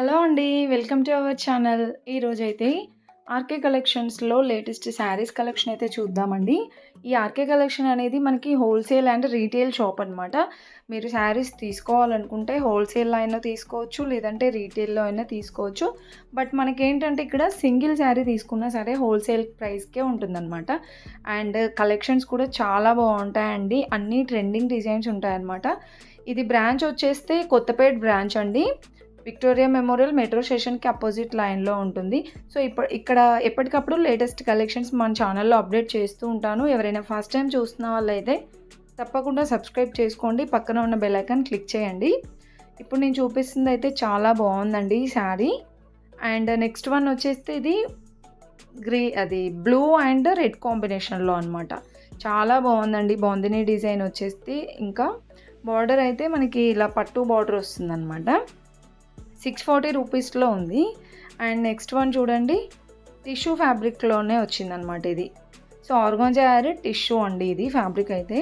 Hello అండి. Welcome to our channel. ఈరోజైతే RK కలెక్షన్స్‌లో లేటెస్ట్ శారీస్ కలెక్షన్ అయితే చూద్దామండి. ఈ ఆర్‌కే కలెక్షన్ అనేది మనకి హోల్‌సేల్ అండ్ రీటైల్ షాప్ అనమాట. మీరు శారీస్ తీసుకోవాలనుకుంటే హోల్‌సేల్‌లో అయినా తీసుకోవచ్చు. లేదంటే రీటైల్‌లో అయినా తీసుకోవచ్చు. బట్ మనకేంటంటే ఇక్కడ సింగిల్ శారీ తీసుకున్నా సరే హోల్‌సేల్ ప్రైస్‌కే ఉంటుందనమాట. అండ్ కలెక్షన్స్ కూడా చాలా బావుంటాయండి. అన్నీ ట్రెండింగ్ డిజైన్స్ ఉంటాయన్నమాట. ఇది బ్రాంచ్ వచ్చేస్తే కొత్తపేట్ బ్రాంచ్ అండి. విక్టోరియా మెమోరియల్ మెట్రో స్టేషన్‌కి అపోజిట్ లైన్‌లో ఉంటుంది. సో, ఇక్కడ ఎప్పటికప్పుడు లేటెస్ట్ కలెక్షన్స్ మన ఛానల్‌లో అప్డేట్ చేస్తూ ఉంటాను. ఎవరైనా ఫస్ట్ టైమ్ చూస్తున్న వాళ్ళైతే తప్పకుండా సబ్స్క్రైబ్ చేసుకోండి. పక్కన ఉన్న బెల్ ఐకాన్ క్లిక్ చేయండి. ఇప్పుడు నేను చూపిస్తుందయితే చాలా బావుందండి ఈ శారీ. అండ్ నెక్స్ట్ వన్ వచ్చేస్తే ఇది అది బ్లూ అండ్ రెడ్ కాంబినేషన్‌లో అనమాట. చాలా బావుందండి. బాందిని డిజైన్ వచ్చేసి ఇంకా బార్డర్ అయితే మనకి ఇలా పట్టు బార్డర్ వస్తుందనమాట. 640 రూపీస్‌లో ఉంది. అండ్ నెక్స్ట్ వన్ చూడండి. టిష్యూ ఫ్యాబ్రిక్‌లోనే వచ్చిందనమాట ఇది. సో, ఆర్గాంజా టిష్యూ అండి ఇది ఫ్యాబ్రిక్ అయితే.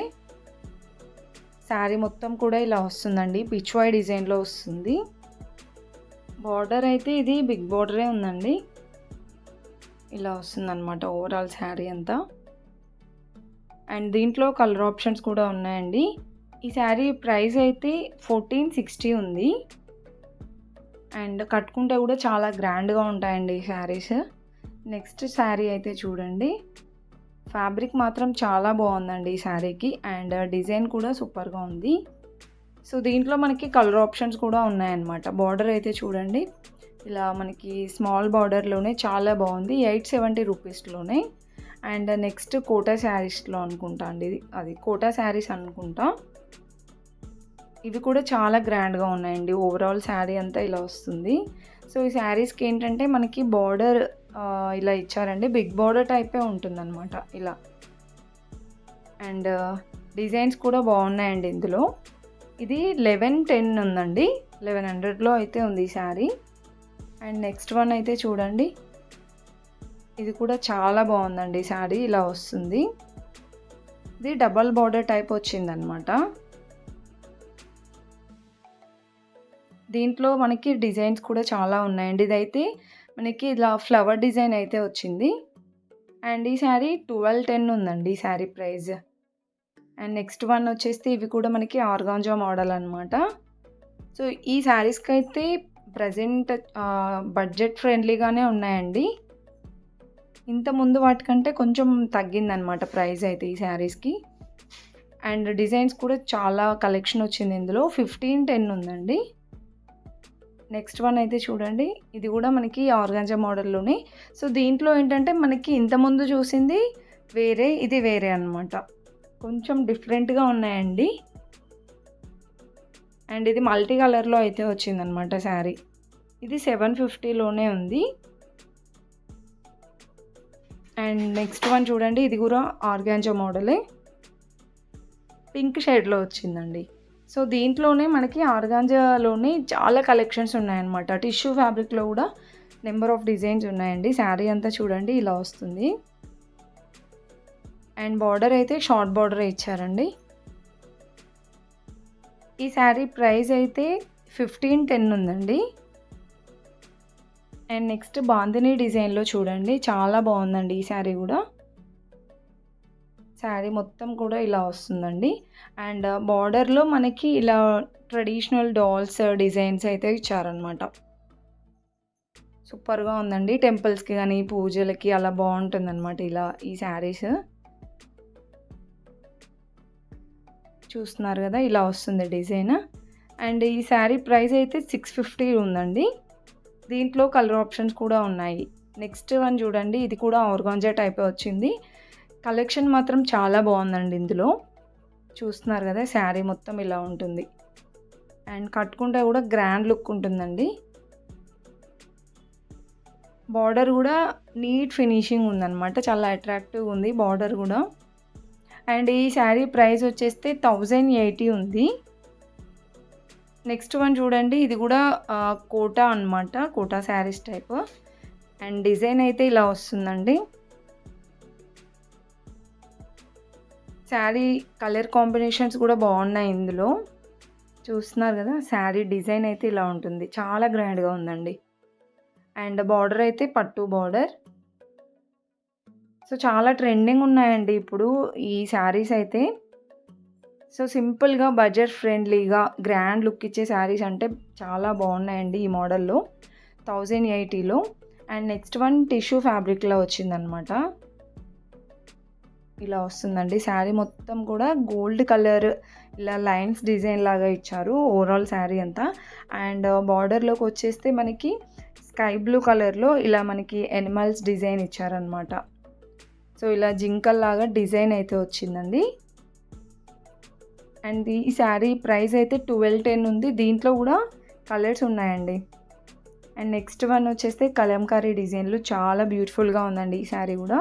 శారీ మొత్తం కూడా ఇలా వస్తుందండి. పిచ్ వై డిజైన్‌లో వస్తుంది. బార్డర్ అయితే ఇది బిగ్ బార్డరే ఉందండి. ఇలా వస్తుందనమాట ఓవరాల్ శారీ అంతా. అండ్ దీంట్లో కలర్ ఆప్షన్స్ కూడా ఉన్నాయండి. ఈ శారీ ప్రైస్ అయితే 1460 ఉంది. అండ్ కట్టుకుంటే కూడా చాలా గ్రాండ్‌గా ఉంటాయండి ఈ శారీస్. నెక్స్ట్ శారీ అయితే చూడండి. ఫ్యాబ్రిక్ మాత్రం చాలా బాగుందండి ఈ శారీకి. అండ్ డిజైన్ కూడా సూపర్‌గా ఉంది. సో, దీంట్లో మనకి కలర్ ఆప్షన్స్ కూడా ఉన్నాయన్నమాట. బార్డర్ అయితే చూడండి. ఇలా మనకి స్మాల్ బార్డర్‌లోనే చాలా బాగుంది. 870 రూపీస్‌లోనే. అండ్ నెక్స్ట్ కోటా శారీస్‌లో అనుకుంటా అండి ఇది. అది కోటా శారీస్ అనుకుంటా. ఇవి కూడా చాలా గ్రాండ్‌గా ఉన్నాయండి. ఓవరాల్ శారీ అంతా ఇలా వస్తుంది. సో, ఈ శారీస్‌కి ఏంటంటే మనకి బార్డర్ ఇలా ఇచ్చారండి. బిగ్ బార్డర్ టైపే ఉంటుందన్నమాట ఇలా. అండ్ డిజైన్స్ కూడా బాగున్నాయండి ఇందులో. ఇది 1110 ఉందండి. 1100లో అయితే ఉంది ఈ శారీ. అండ్ నెక్స్ట్ వన్ అయితే చూడండి. ఇది కూడా చాలా బాగుందండి శారీ ఇలా వస్తుంది. ఇది డబల్ బార్డర్ టైప్ వచ్చిందనమాట. దీంట్లో మనకి డిజైన్స్ కూడా చాలా ఉన్నాయండి. ఇదైతే మనకి ఇలా ఫ్లవర్ డిజైన్ అయితే వచ్చింది. అండ్ ఈ శారీ 1210 ఉందండి ఈ sari price. And next one వచ్చేసి ఇవి కూడా మనకి ఆర్గాంజా మోడల్ అనమాట. సో, ఈ శారీస్‌కి అయితే ప్రెజెంట్ బడ్జెట్ ఫ్రెండ్లీగానే ఉన్నాయండి. ఇంత ముందు వాటికంటే కొంచెం తగ్గిందనమాట ప్రైస్ అయితే ఈ శారీస్‌కి. అండ్ డిజైన్స్ కూడా చాలా కలెక్షన్ వచ్చింది ఇందులో. 1510 ఉందండి. నెక్స్ట్ వన్ అయితే చూడండి. ఇది కూడా మనకి ఆర్గాంజా మోడల్‌లోనే. సో, దీంట్లో ఏంటంటే మనకి ఇంతకుముందు చూసింది వేరే, ఇది వేరే అనమాట. కొంచెం డిఫరెంట్‌గా ఉన్నాయండి. అండ్ ఇది మల్టీ కలర్‌లో అయితే వచ్చిందనమాట శారీ. ఇది 750లోనే ఉంది. అండ్ నెక్స్ట్ వన్ చూడండి. ఇది కూడా ఆర్గాంజా మోడలే. పింక్ షేడ్‌లో వచ్చిందండి. సో, దీంట్లోనే మనకి ఆర్గాంజాలోనే చాలా కలెక్షన్స్ ఉన్నాయన్నమాట. టిష్యూ ఫ్యాబ్రిక్‌లో కూడా నెంబర్ ఆఫ్ డిజైన్స్ ఉన్నాయండి. శారీ అంతా చూడండి ఇలా వస్తుంది. అండ్ బార్డర్ అయితే షార్ట్ బార్డరే ఇచ్చారండి. ఈ శారీ ప్రైస్ అయితే 1510 ఉందండి. అండ్ నెక్స్ట్ బాందిని డిజైన్‌లో చూడండి. చాలా బాగుందండి ఈ శారీ కూడా. శారీ మొత్తం కూడా ఇలా వస్తుందండి. అండ్ బార్డర్‌లో మనకి ఇలా ట్రెడిషనల్ డాల్స్ డిజైన్స్ అయితే ఇచ్చారనమాట. సూపర్‌గా ఉందండి. టెంపుల్స్‌కి గానీ, పూజలకి అలా బాగుంటుందనమాట ఇలా ఈ శారీస్. చూస్తున్నారు కదా! ఇలా వస్తుంది డిజైన్. అండ్ ఈ శారీ ప్రైస్ అయితే 650 ఉందండి. దీంట్లో కలర్ ఆప్షన్స్ కూడా ఉన్నాయి. నెక్స్ట్ వన్ చూడండి. ఇది కూడా ఆర్గాంజా టైపే వచ్చింది. కలెక్షన్ మాత్రం చాలా బాగుందండి ఇందులో. చూస్తున్నారు కదా! శారీ మొత్తం ఇలా ఉంటుంది. అండ్ కట్టుకుంటే కూడా గ్రాండ్ లుక్ ఉంటుందండి. బార్డర్ కూడా నీట్ ఫినిషింగ్ ఉందనమాట. చాలా అట్రాక్టివ్‌గా ఉంది బార్డర్ కూడా. అండ్ ఈ శారీ ప్రైస్ వచ్చేస్తే 1080 ఉంది. నెక్స్ట్ వన్ చూడండి. ఇది కూడా కోటా అనమాట. Kota saris type. And design అయితే ఇలా వస్తుందండి. శారీ కలర్ కాంబినేషన్స్ కూడా బాగున్నాయి ఇందులో. చూస్తున్నారు కదా, శారీ డిజైన్ అయితే ఇలా ఉంటుంది. చాలా గ్రాండ్‌గా ఉందండి. అండ్ బార్డర్ అయితే పట్టు బార్డర్. సో, చాలా ట్రెండింగ్ ఉన్నాయండి ఇప్పుడు ఈ శారీస్ అయితే. సో, సింపుల్‌గా బడ్జెట్ ఫ్రెండ్లీగా గ్రాండ్ లుక్ ఇచ్చే శారీస్ అంటే చాలా బాగున్నాయండి ఈ మోడల్‌లో. 1080లో. అండ్ నెక్స్ట్ వన్ టిష్యూ ఫ్యాబ్రిక్‌లో వచ్చిందనమాట. ఇలా వస్తుందండి. శారీ మొత్తం కూడా గోల్డ్ కలర్ ఇలా లైన్స్ డిజైన్ లాగా ఇచ్చారు ఓవరాల్ శారీ అంతా. అండ్ బార్డర్‌లోకి వచ్చేస్తే మనకి స్కై బ్లూ కలర్‌లో ఇలా మనకి యానిమల్స్ డిజైన్ ఇచ్చారనమాట. సో, ఇలా జింకల్లాగా డిజైన్ అయితే వచ్చిందండి. అండ్ ఈ శారీ ప్రైస్ అయితే 1210 ఉంది. దీంట్లో కూడా కలర్స్ ఉన్నాయండి. అండ్ నెక్స్ట్ వన్ వచ్చేస్తే కలంకారీ డిజైన్‌లో చాలా బ్యూటిఫుల్‌గా ఉందండి ఈ శారీ కూడా.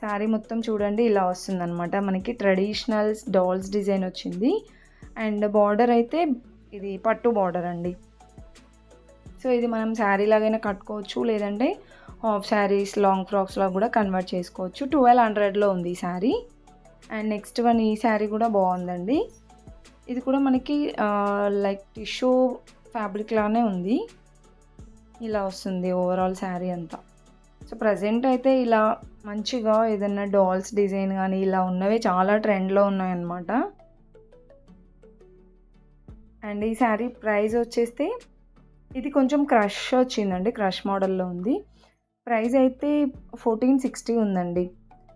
శారీ మొత్తం చూడండి ఇలా వస్తుందనమాట. మనకి ట్రెడిషనల్ డాల్స్ డిజైన్ వచ్చింది. అండ్ బార్డర్ అయితే ఇది పట్టు బార్డర్ అండి. సో, ఇది మనం శారీ లాగైనా కట్టుకోవచ్చు, లేదంటే హాఫ్ శారీస్, లాంగ్ ఫ్రాక్స్‌లా కూడా కన్వర్ట్ చేసుకోవచ్చు. 1200లో ఉంది ఈ శారీ. అండ్ నెక్స్ట్ వన్ ఈ శారీ కూడా బాగుందండి. ఇది కూడా మనకి లైక్ టిష్యూ ఫ్యాబ్రిక్ లానే ఉంది. ఇలా వస్తుంది ఓవరాల్ శారీ అంతా. సో, ప్రెజెంట్ అయితే ఇలా మంచిగా ఏదన్నా డాల్స్ డిజైన్ కానీ ఇలా ఉన్నవే చాలా ట్రెండ్‌లో ఉన్నాయన్నమాట. అండ్ ఈ శారీ ప్రైస్ వచ్చేస్తే ఇది కొంచెం క్రష్ వచ్చిందండి. క్రష్ మోడల్‌లో ఉంది. ప్రైస్ అయితే 1460 ఉందండి.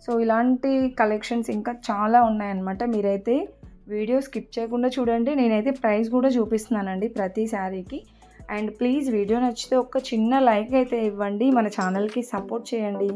సో, ఇలాంటి కలెక్షన్స్ ఇంకా చాలా ఉన్నాయన్నమాట. మీరైతే వీడియో స్కిప్ చేయకుండా చూడండి. నేనైతే ప్రైస్ కూడా చూపిస్తున్నానండి ప్రతి శారీకి. అండ్ ప్లీజ్ వీడియో నచ్చితే ఒక చిన్న లైక్ అయితే ఇవ్వండి. మన ఛానల్‌కి సపోర్ట్ చేయండి.